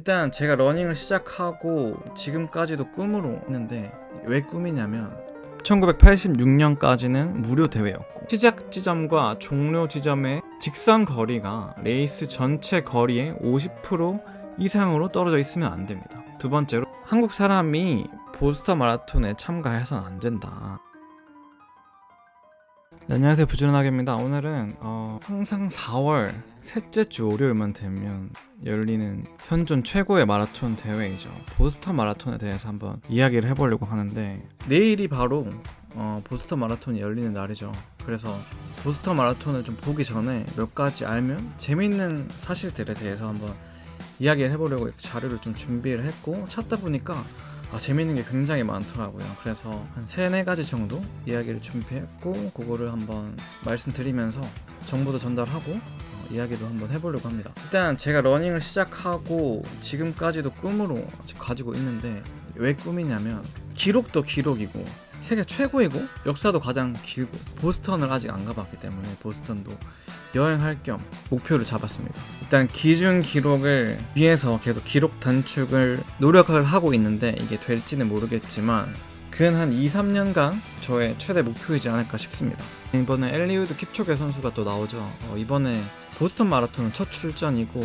일단 제가 러닝을 시작하고 지금까지도 꿈으로 했는데, 왜 꿈이냐면 1986년까지는 무료 대회였고, 시작 지점과 종료 지점의 직선 거리가 레이스 전체 거리의 50% 이상으로 떨어져 있으면 안 됩니다. 두 번째로, 한국 사람이 보스턴 마라톤에 참가해서는 안 된다. 네, 안녕하세요, 부지런하게입니다. 오늘은 항상 4월 셋째 주 월요일만 되면 열리는 현존 최고의 마라톤 대회이죠, 보스턴 마라톤에 대해서 한번 이야기를 해보려고 하는데, 내일이 바로 보스턴 마라톤이 열리는 날이죠. 그래서 보스턴 마라톤을 좀 보기 전에 몇 가지 알면 재미있는 사실들에 대해서 한번 이야기를 해보려고 이렇게 자료를 좀 준비를 했고, 찾다 보니까 재밌는 게 굉장히 많더라고요. 그래서 한 3-4가지 정도 이야기를 준비했고, 그거를 한번 말씀드리면서 정보도 전달하고 이야기도 한번 해보려고 합니다. 일단 제가 러닝을 시작하고 지금까지도 꿈으로 가지고 있는데, 왜 꿈이냐면 기록도 기록이고 세계 최고이고 역사도 가장 길고, 보스턴을 아직 안 가봤기 때문에 보스턴도 여행할 겸 목표를 잡았습니다. 일단 기준 기록을 위해서 계속 기록 단축을 노력을 하고 있는데, 이게 될지는 모르겠지만 근 한 2-3년간 저의 최대 목표이지 않을까 싶습니다. 이번에 엘리우드 킵초게 선수가 또 나오죠. 이번에 보스턴 마라톤은 첫 출전이고,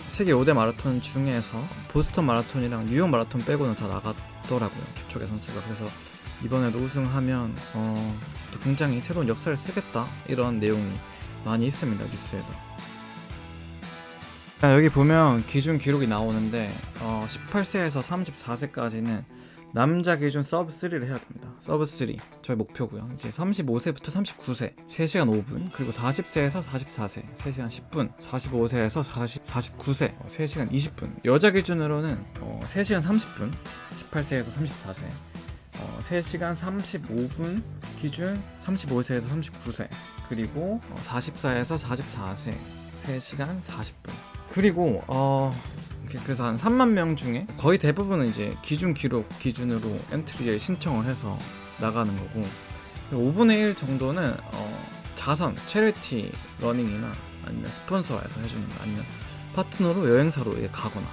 세계 5대 마라톤 중에서 보스턴 마라톤이랑 뉴욕 마라톤 빼고는 다 나갔더라고요, 킵초게 선수가. 그래서 이번에도 우승하면 또 굉장히 새로운 역사를 쓰겠다, 이런 내용이 많이 있습니다, 뉴스에도. 여기 보면 기준 기록이 나오는데, 18세에서 34세까지는 남자 기준 서브 3를 해야 됩니다. 서브 3 저희 목표고요. 이제 35세부터 39세 3시간 5분, 그리고 40세에서 44세 3시간 10분, 45세에서 49세 3시간 20분, 여자 기준으로는 3시간 30분, 18세에서 34세 3시간 35분 기준, 35세에서 39세, 그리고 44에서 44세 3시간 40분. 그리고 그래서 한 3만 명 중에 거의 대부분은 이제 기준 기록 기준으로 엔트리에 신청을 해서 나가는 거고, 5분의 1 정도는 자선, 체리티 러닝이나 아니면 스폰서에서 해주는 거, 아니면 파트너로 여행사로 가거나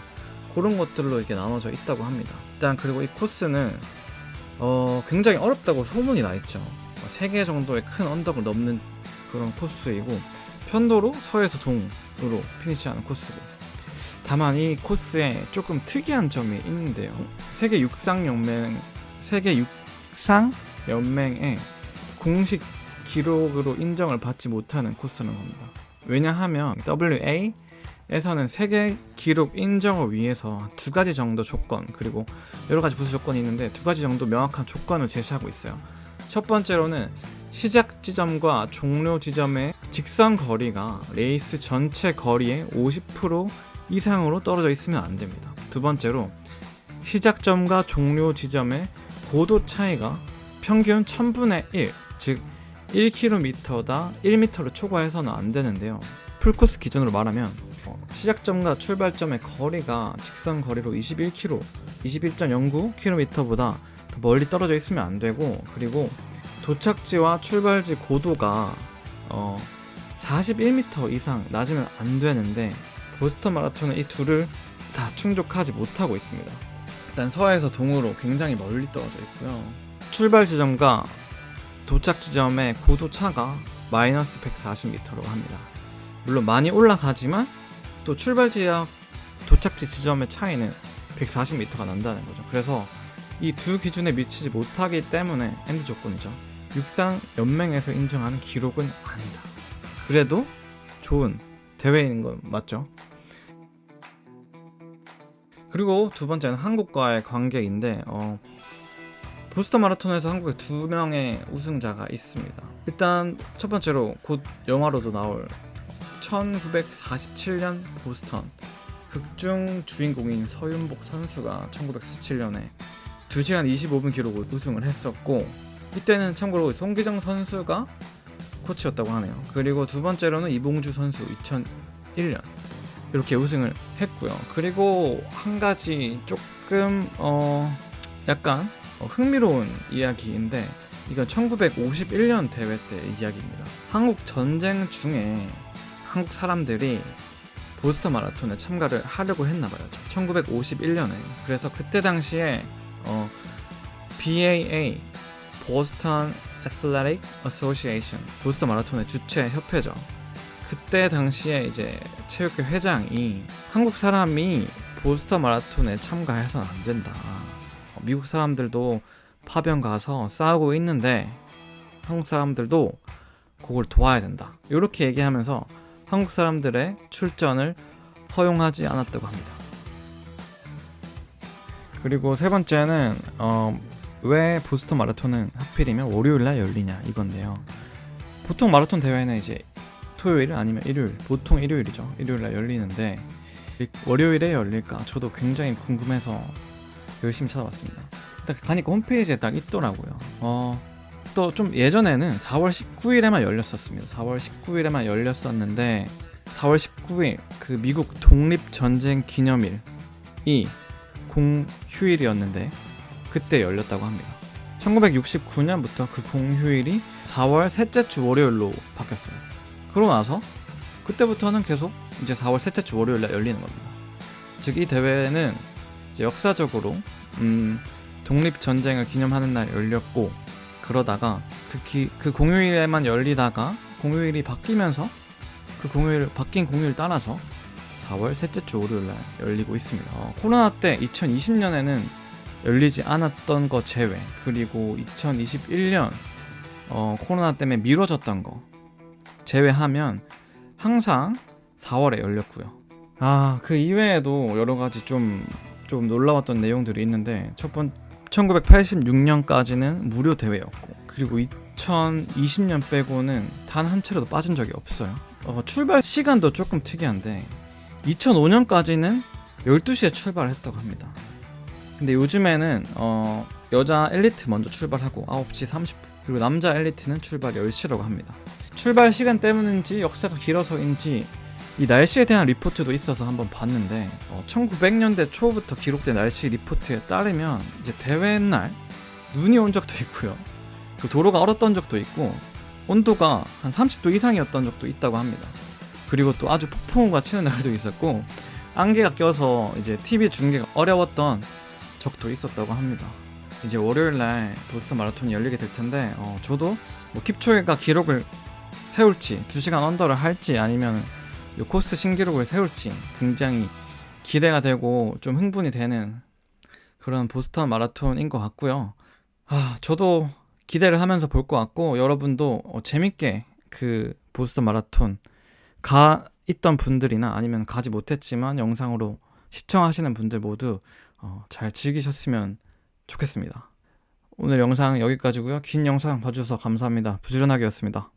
그런 것들로 이렇게 나눠져 있다고 합니다. 일단 그리고 이 코스는 굉장히 어렵다고 소문이 나 있죠. 3개 정도의 큰 언덕을 넘는 그런 코스이고, 편도로 서에서 동으로 피니시하는 코스고, 다만 이 코스에 조금 특이한 점이 있는데요. 세계 육상 연맹의 공식 기록으로 인정을 받지 못하는 코스는 겁니다. 왜냐하면 WA에서는 세계 기록 인정을 위해서 2가지 정도 조건, 그리고 여러 가지 부수 조건이 있는데 2가지 정도 명확한 조건을 제시하고 있어요. 첫 번째로는 시작 지점과 종료 지점의 직선 거리가 레이스 전체 거리의 50% 이상으로 떨어져 있으면 안 됩니다. 두 번째로, 시작점과 종료 지점의 고도 차이가 평균 1000분의 1, 즉 1km다 1m를 초과해서는 안 되는데요. 풀코스 기준으로 말하면 시작점과 출발점의 거리가 직선 거리로 21.09km보다 더 멀리 떨어져 있으면 안 되고, 그리고 도착지와 출발지 고도가 41m 이상 낮으면 안 되는데, 보스턴 마라톤은 이 둘을 다 충족하지 못하고 있습니다. 일단 서에서 동으로 굉장히 멀리 떨어져 있고요. 출발 지점과 도착 지점의 고도 차가 마이너스 140m라고 합니다. 물론 많이 올라가지만 또 출발지와 도착지 지점의 차이는 140m가 난다는 거죠. 그래서 이 두 기준에 미치지 못하기 때문에 엔드 조건이죠. 육상 연맹에서 인정하는 기록은 아니다. 그래도 좋은 대회인 건 맞죠? 그리고 두 번째는 한국과의 관계인데, 보스턴 마라톤에서 한국에 2명의 우승자가 있습니다. 일단 첫 번째로 곧 영화로도 나올 1947년 보스턴, 극중 주인공인 서윤복 선수가 1947년에 2시간 25분 기록으로 우승을 했었고, 이때는 참고로 송기정 선수가 코치였다고 하네요. 그리고 두 번째로는 이봉주 선수 2001년 이렇게 우승을 했고요. 그리고 한 가지 조금 약간 흥미로운 이야기인데, 이건 1951년 대회 때 이야기입니다. 한국 전쟁 중에 한국 사람들이 보스턴 마라톤에 참가를 하려고 했나봐요. 1951년에. 그래서 그때 당시에 BAA 보스턴 애슬레틱 어소시에이션 보스턴 마라톤의 주최 협회죠. 그때 당시에 이제 체육회 회장이 한국 사람이 보스턴 마라톤에 참가해서는 안 된다. 미국 사람들도 파병 가서 싸우고 있는데 한국 사람들도 그걸 도와야 된다. 이렇게 얘기하면서 한국 사람들의 출전을 허용하지 않았다고 합니다. 그리고 세 번째는 왜 보스턴 마라톤은 하필이면 월요일날 열리냐 이건데요. 보통 마라톤 대회는 이제 토요일 아니면 일요일, 보통 일요일이죠. 일요일날 열리는데 월요일에 열릴까? 저도 굉장히 궁금해서 열심히 찾아봤습니다. 딱 가니까 홈페이지에 딱 있더라고요. 또 좀 예전에는 4월 19일에만 열렸었습니다. 4월 19일에만 열렸었는데 4월 19일 그 미국 독립전쟁 기념일이 공휴일이었는데 그때 열렸다고 합니다. 1969년부터 그 공휴일이 4월 셋째 주 월요일로 바뀌었어요. 그러고 나서 그때부터는 계속 이제 4월 셋째 주 월요일날 열리는 겁니다. 즉 이 대회는 이제 역사적으로 독립전쟁을 기념하는 날 열렸고, 그러다가 그 공휴일에만 열리다가 공휴일이 바뀌면서 그 바뀐 공휴일 따라서 4월 셋째 주 월요일날 열리고 있습니다. 코로나 때 2020년에는 열리지 않았던 거 제외, 그리고 2021년 코로나 때문에 미뤄졌던 거 제외하면 항상 4월에 열렸고요. 그 이외에도 여러 가지 좀 놀라웠던 내용들이 있는데, 첫 번째 1986년까지는 무료 대회였고, 그리고 2020년 빼고는 단 한 차례도 빠진 적이 없어요. 출발 시간도 조금 특이한데 2005년까지는 12시에 출발을 했다고 합니다. 근데 요즘에는 여자 엘리트 먼저 출발하고 9시 30분, 그리고 남자 엘리트는 출발 10시라고 합니다. 출발 시간 때문인지 역사가 길어서인지 이 날씨에 대한 리포트도 있어서 한번 봤는데 1900년대 초부터 기록된 날씨 리포트에 따르면 이제 대회 날 눈이 온 적도 있고요, 그 도로가 얼었던 적도 있고, 온도가 한 30도 이상이었던 적도 있다고 합니다. 그리고 또 아주 폭풍우가 치는 날도 있었고, 안개가 껴서 이제 TV 중계가 어려웠던 적도 있었다고 합니다. 이제 월요일날 보스턴 마라톤이 열리게 될 텐데 저도 킵초게가 기록을 세울지, 2시간 언더를 할지, 아니면 이 코스 신기록을 세울지 굉장히 기대가 되고 좀 흥분이 되는 그런 보스턴 마라톤인 것 같고요. 저도 기대를 하면서 볼 것 같고, 여러분도 재밌게 그 보스턴 마라톤 가 있던 분들이나 아니면 가지 못했지만 영상으로 시청하시는 분들 모두 잘 즐기셨으면 좋겠습니다. 오늘 영상 여기까지고요. 긴 영상 봐주셔서 감사합니다. 부지런하게였습니다.